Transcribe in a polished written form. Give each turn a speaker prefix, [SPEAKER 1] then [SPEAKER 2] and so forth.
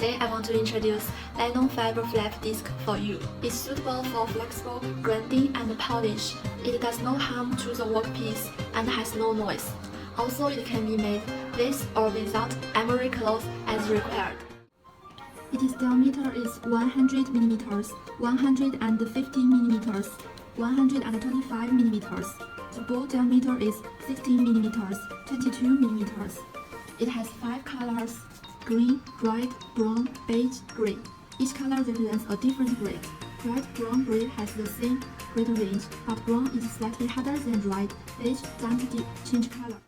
[SPEAKER 1] Today I want to introduce nylon fiber flap disc for you. It's suitable for flexible grinding and polish. It does no harm to the workpiece and has no noise. Also, it can be made with or without emery cloth as required. Its diameter is 100 mm, 150 mm, 125 mm. The ball diameter is 16 mm, 22 mm. It has 5 colors: green, red, brown, beige, grey. Each color represents a different grade. Red, brown, grey has the same grade range, but brown is slightly harder than red. Beige doesn't change color.